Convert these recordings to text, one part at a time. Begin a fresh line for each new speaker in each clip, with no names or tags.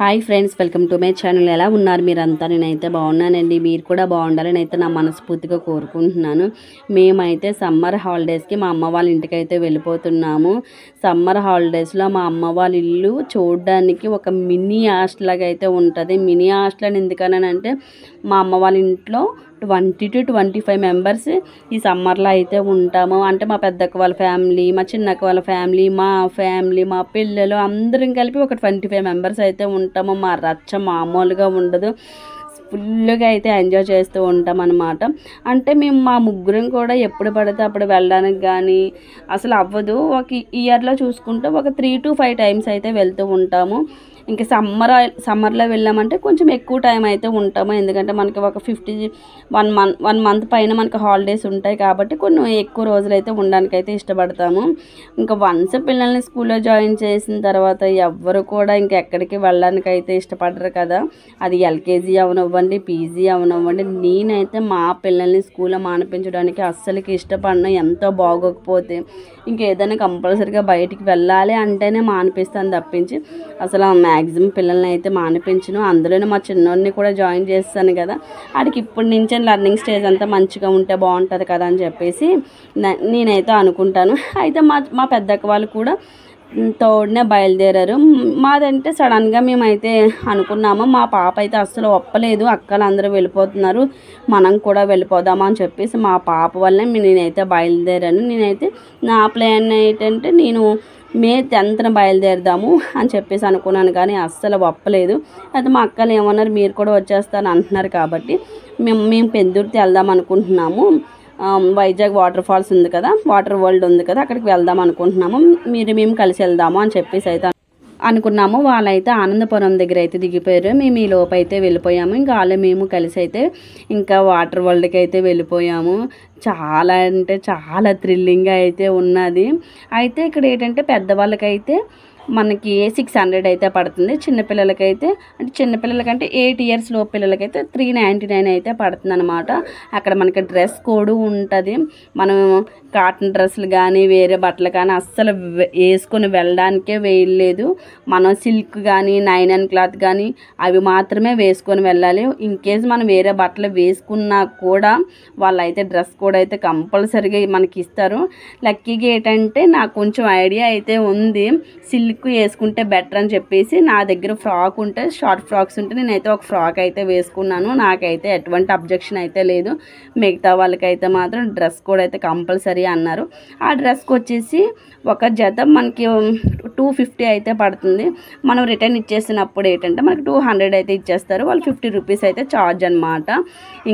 Hi friends, welcome to my channel. ఎలా ఉన్నారు మీరంతా? నేనైతే బాగున్నానండి. మీరు కూడా బాగుండాలని అయితే నా మనస్ఫూర్తిగా కోరుకుంటున్నాను. మేమైతే సమ్మర్ హాలిడేస్కి మా అమ్మ వాళ్ళ ఇంటికి అయితే వెళ్ళిపోతున్నాము. సమ్మర్ హాలిడేస్లో మా అమ్మ వాళ్ళ ఇల్లు చూడడానికి ఒక మినీ హాస్టల్ లాగా అయితే ఉంటుంది. మినీ హాస్టల్ అని ఎందుకనంటే మా అమ్మ వాళ్ళ ఇంట్లో 20 to 25 మెంబర్స్ ఈ సమ్మర్లో అయితే ఉంటాము. అంటే మా పెద్దక్క వాళ్ళ ఫ్యామిలీ, మా చిన్నక్క వాళ్ళ ఫ్యామిలీ, మా ఫ్యామిలీ, మా పిల్లలు అందరం కలిపి ఒక 25 మెంబర్స్ అయితే ఉంటాము. మా రచ్చ మామూలుగా ఉండదు. ఫుల్గా అయితే ఎంజాయ్ చేస్తూ ఉంటాం అన్నమాట. అంటే మేము మా ముగ్గురం కూడా ఎప్పుడు పడితే అప్పుడు వెళ్ళడానికి కానీ అసలు అవ్వదు. ఒక ఇయర్లో చూసుకుంటే ఒక 3 to 5 టైమ్స్ అయితే వెళ్తూ ఉంటాము. ఇంకా సమ్మర్లో వెళ్ళామంటే కొంచెం ఎక్కువ టైం అయితే ఉంటాము. ఎందుకంటే మనకి ఒక 1 మంత్ పైన మనకి హాలిడేస్ ఉంటాయి కాబట్టి కొన్ని ఎక్కువ రోజులు అయితే ఉండడానికి అయితే ఇష్టపడతాము. ఇంకా వన్స్ పిల్లల్ని స్కూల్లో జాయిన్ చేసిన తర్వాత ఎవ్వరు కూడా ఇంకెక్కడికి వెళ్ళడానికి అయితే ఇష్టపడరు కదా. అది ఎల్కేజీ అవనివ్వండి, పీజీ అవనివ్వండి. నేనైతే మా పిల్లల్ని స్కూల్లో మానిపించడానికి అస్సలకి ఇష్టపడను. ఎంతో బాగోకపోతే ఇంకేదైనా కంపల్సరీగా బయటికి వెళ్ళాలి అంటేనే మానిపిస్తాను తప్పించి అసలు మ్యాక్సిమం పిల్లల్ని అయితే మానిపించను. అందులోనే మా చిన్నోడిని కూడా జాయిన్ చేస్తాను కదా, వాడికి ఇప్పటి నుంచే లర్నింగ్ స్టేజ్ అంతా మంచిగా ఉంటే బాగుంటుంది కదా అని చెప్పేసి నేనైతే అనుకుంటాను. అయితే మా పెద్దక్క వాళ్ళు కూడా తోడునే బయలుదేరారు. మాదంటే సడన్గా మేమైతే అనుకున్నాము. మా పాప అయితే అస్సలు ఒప్పలేదు. అక్కలు అందరూ వెళ్ళిపోతున్నారు, మనం కూడా వెళ్ళిపోదామా అని చెప్పేసి మా పాప వల్లే నేనైతే బయలుదేరాను. నేనైతే నా ప్లాన్ ఏంటంటే నేను మే 10th బయలుదేరదాము అని చెప్పేసి అనుకున్నాను, కానీ అస్సలు ఒప్పలేదు. అయితే మా అక్కలు ఏమన్నారు, మీరు కూడా వచ్చేస్తాను అంటున్నారు కాబట్టి మేము పెందుర్తి వెళ్దాం అనుకుంటున్నాము. వైజాగ్ వాటర్ ఫాల్స్ ఉంది కదా, వాటర్ వరల్డ్ ఉంది కదా, అక్కడికి వెళ్దాం అనుకుంటున్నాము. మేము కలిసి వెళ్దాము అని చెప్పేసి అయితే అనుకున్నాము. వాళ్ళైతే ఆనందపురం దగ్గర అయితే దిగిపోయారు. మేము ఈ లోపు అయితే వెళ్ళిపోయాము. ఇంకా వాళ్ళు మేము కలిసి అయితే ఇంకా వాటర్ వరల్డ్కి అయితే వెళ్ళిపోయాము. చాలా అంటే చాలా థ్రిల్లింగ్గా అయితే ఉన్నది. అయితే ఇక్కడ ఏంటంటే పెద్దవాళ్ళకైతే మనకి 600 అయితే పడుతుంది. చిన్నపిల్లలకైతే అంటే చిన్నపిల్లలకంటే 8 years లోపు పిల్లలకైతే 399 అయితే పడుతుంది అనమాట. అక్కడ మనకి డ్రెస్ కోడ్ ఉంటుంది. మనం కాటన్ డ్రెస్సులు కానీ వేరే బట్టలు కానీ అస్సలు వేసుకొని వెళ్ళడానికే వేయలేదు. మనం సిల్క్ కానీ నైలాన్ క్లాత్ కానీ అవి మాత్రమే వేసుకొని వెళ్ళాలి. ఇన్ కేస్ మనం వేరే బట్టలు వేసుకున్నా కూడా వాళ్ళైతే డ్రెస్ కోడ్ అయితే కంపల్సరీగా మనకి ఇస్తారు. లక్కీగా ఏంటంటే నాకు కొంచెం ఐడియా అయితే ఉంది, సిల్క్ వేసుకుంటే బెటర్ అని చెప్పేసి. నా దగ్గర ఫ్రాక్ ఉంటే, షార్ట్ ఫ్రాక్స్ ఉంటే నేనైతే ఒక ఫ్రాక్ అయితే వేసుకున్నాను. నాకైతే ఎటువంటి అబ్జెక్షన్ అయితే లేదు. మిగతా వాళ్ళకైతే మాత్రం డ్రెస్ కోడ్ అయితే కంపల్సరీ అన్నారు. ఆ డ్రెస్కి వచ్చేసి ఒక జత మనకి 250 అయితే పడుతుంది. మనం రిటర్న్ ఇచ్చేసినప్పుడు ఏంటంటే మనకి 200 అయితే ఇచ్చేస్తారు. వాళ్ళు 50 రూపీస్ అయితే ఛార్జ్ అనమాట.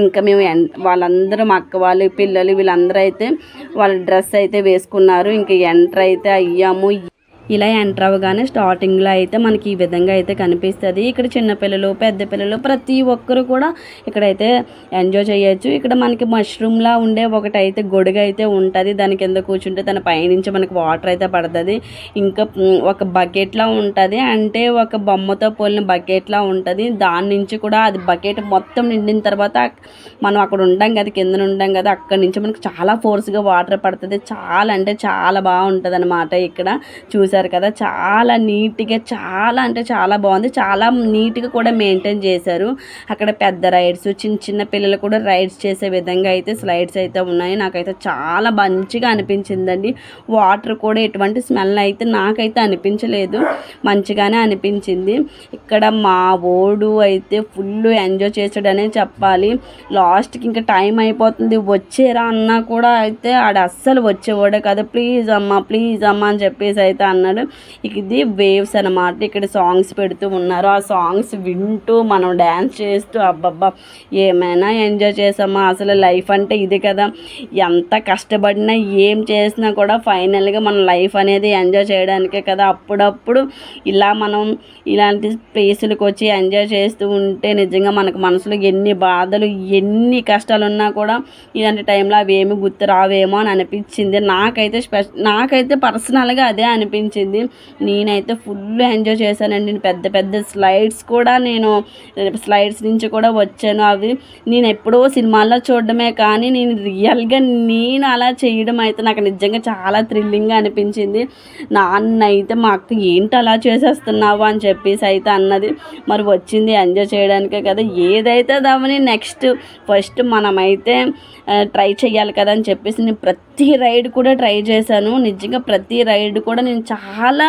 ఇంకా మేము వాళ్ళందరూ మా అక్క వాళ్ళు, పిల్లలు వీళ్ళందరూ అయితే వాళ్ళ డ్రెస్ అయితే వేసుకున్నారు. ఇంకా ఎంటర్ అయితే అయ్యాము. ఇలా ఎంటర్ అవ్వగానే స్టార్టింగ్లో అయితే మనకి ఈ విధంగా అయితే కనిపిస్తుంది. ఇక్కడ చిన్నపిల్లలు, పెద్ద పిల్లలు ప్రతి ఒక్కరు కూడా ఇక్కడైతే ఎంజాయ్ చేయొచ్చు. ఇక్కడ మనకి మష్రూమ్లా ఉండే ఒకటైతే గొడుగు అయితే ఉంటుంది. దాని కింద కూర్చుంటే తన పైనుంచి మనకి వాటర్ అయితే పడుతుంది. ఇంకా ఒక బకెట్లా ఉంటుంది, అంటే ఒక బొమ్మతో పోలిన బకెట్లా ఉంటుంది. దాని నుంచి కూడా అది బకెట్ మొత్తం నిండిన తర్వాత మనం అక్కడ ఉండం కదా, కింద ఉండం కదా, అక్కడి నుంచి మనకి చాలా ఫోర్స్గా వాటర్ పడుతుంది. చాలా అంటే చాలా బాగుంటుంది అనమాట. ఇక్కడ చూసారు కదా, చాలా నీట్గా, చాలా అంటే చాలా బాగుంది. చాలా నీట్గా కూడా మెయింటైన్ చేశారు. అక్కడ పెద్ద రైడ్స్, చిన్న పిల్లలు కూడా రైడ్స్ చేసే విధంగా అయితే స్లైడ్స్ అయితే ఉన్నాయి. నాకైతే చాలా మంచిగా అనిపించిందండి. వాటర్ కూడా ఎటువంటి స్మెల్ అయితే నాకైతే అనిపించలేదు, మంచిగానే అనిపించింది. ఇక్కడ మా ఓడు అయితే ఫుల్ ఎంజాయ్ చేసాడనే చెప్పాలి. లాస్ట్కి ఇంకా టైం అయిపోతుంది, వచ్చేరా అన్నా కూడా అయితే ఆడ అస్సలు వచ్చేవాడే కదా. ప్లీజ్ అమ్మ అని చెప్పేసి అయితే అన్నాడు. ఇది వేవ్స్ అనమాట. ఇక్కడ సాంగ్స్ పెడుతూ ఉన్నారు. ఆ సాంగ్స్ వింటూ మనం డ్యాన్స్ చేస్తూ అబ్బబ్బా ఏమైనా ఎంజాయ్ చేసామా. అసలు లైఫ్ అంటే ఇది కదా, ఎంత కష్టపడినా ఏం చేసినా కూడా ఫైనల్గా మన లైఫ్ అనేది ఎంజాయ్ చేయడానికే కదా. అప్పుడప్పుడు ఇలా మనం ఇలాంటి ప్లేసులకు వచ్చి ఎంజాయ్ చేస్తూ ఉంటే నిజంగా మనకు మనసులో ఎన్ని బాధలు, ఎన్ని కష్టాలు ఉన్నా కూడా ఇలాంటి టైంలో అవి ఏమి గుర్తు రావేమో అని అనిపించింది. నాకైతే పర్సనల్గా అదే అనిపించింది. అనిపించింది. నేనైతే ఫుల్ ఎంజాయ్ చేశానండి. పెద్ద పెద్ద స్లైడ్స్ కూడా నేను స్లైడ్స్ నుంచి కూడా వచ్చాను. అవి నేను ఎప్పుడో సినిమాల్లో చూడడమే కానీ నేను రియల్గా నేను అలా చేయడం అయితే నాకు నిజంగా చాలా థ్రిల్లింగ్గా అనిపించింది. నాన్న అయితే మా అక్క ఏంటి అలా చేసేస్తున్నావు అని చెప్పేసి అయితే అన్నది. మరి వచ్చింది ఎంజాయ్ చేయడానికే కదా, ఏదైతే దామని నెక్స్ట్ ఫస్ట్ మనమైతే ట్రై చేయాలి కదా అని చెప్పేసి నేను ప్రతి రైడ్ కూడా ట్రై చేశాను. నిజంగా ప్రతి రైడ్ కూడా నేను చాలా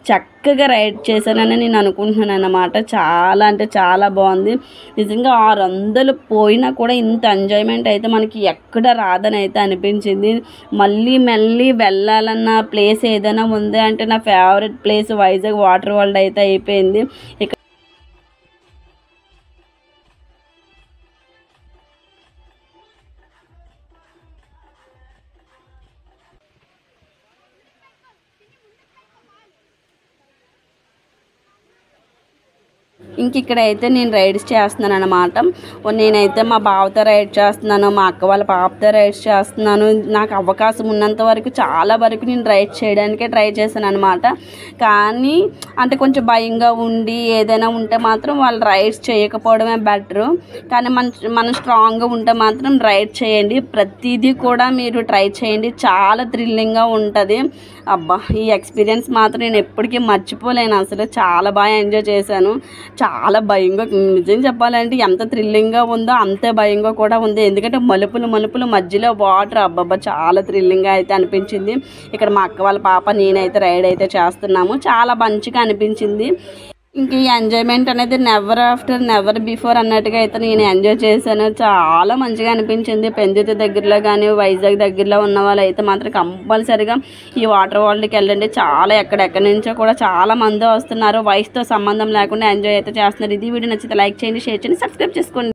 చక్కగా రైడ్ చేశానని నేను అనుకుంటున్నాను అన్నమాట. చాలా అంటే చాలా బాగుంది నిజంగా. 600 పోయినా కూడా ఇంత ఎంజాయ్మెంట్ అయితే మనకి ఎక్కడ రాదని అయితే అనిపించింది. మళ్ళీ వెళ్ళాలన్న ప్లేస్ ఏదైనా ఉంది అంటే నా favourite place Vizag water world అయితే అయిపోయింది. ఇంక ఇక్కడైతే నేను రైడ్స్ చేస్తున్నాను అనమాట. నేనైతే మా బావతో రైడ్ చేస్తున్నాను, మా అక్క వాళ్ళ పాపతో రైడ్స్ చేస్తున్నాను. నాకు అవకాశం ఉన్నంత వరకు చాలా వరకు నేను రైడ్ చేయడానికే ట్రై చేశాను అనమాట. కానీ అంటే కొంచెం భయంగా ఉండి ఏదైనా ఉంటే మాత్రం వాళ్ళు రైడ్స్ చేయకపోవడమే బెటరు. కానీ మనం స్ట్రాంగ్గా ఉంటే మాత్రం రైడ్ చేయండి. ప్రతిదీ కూడా మీరు ట్రై చేయండి, చాలా థ్రిల్లింగ్గా ఉంటుంది. అబ్బా ఈ ఎక్స్పీరియన్స్ మాత్రం నేను ఎప్పటికీ మర్చిపోలేను. అసలు చాలా బాగా ఎంజాయ్ చేశాను. చాలా భయంగా, నిజం చెప్పాలంటే ఎంత థ్రిల్లింగ్గా ఉందో అంతే భయంగా కూడా ఉంది. ఎందుకంటే మలుపులు మధ్యలో వాటర్, అబ్బబ్బా చాలా థ్రిల్లింగ్గా అయితే అనిపించింది. ఇక్కడ మా అక్క వాళ్ళ పాప నేనైతే రైడ్ అయితే చేస్తున్నాము. చాలా మంచిగా అనిపించింది. ఇంక ఈ ఎంజాయ్మెంట్ అనేది నెవర్ ఆఫ్టర్ నెవర్ బిఫోర్ అన్నట్టుగా అయితే నేను ఎంజాయ్ చేశాను. చాలా మంచిగా అనిపించింది. పెందుర్తి దగ్గరలో కానీ వైజాగ్ దగ్గరలో ఉన్న వాళ్ళు అయితే మాత్రం కంపల్సరీగా ఈ వాటర్ వరల్డ్కి వెళ్ళండి. చాలా ఎక్కడెక్కడి నుంచో కూడా చాలా మంది వస్తున్నారు. వయసుతో సంబంధం లేకుండా ఎంజాయ్ అయితే చేస్తున్నారు. ఇది వీడియో నచ్చితే లైక్ చేయండి, షేర్ చేయండి, సబ్స్క్రైబ్ చేసుకోండి.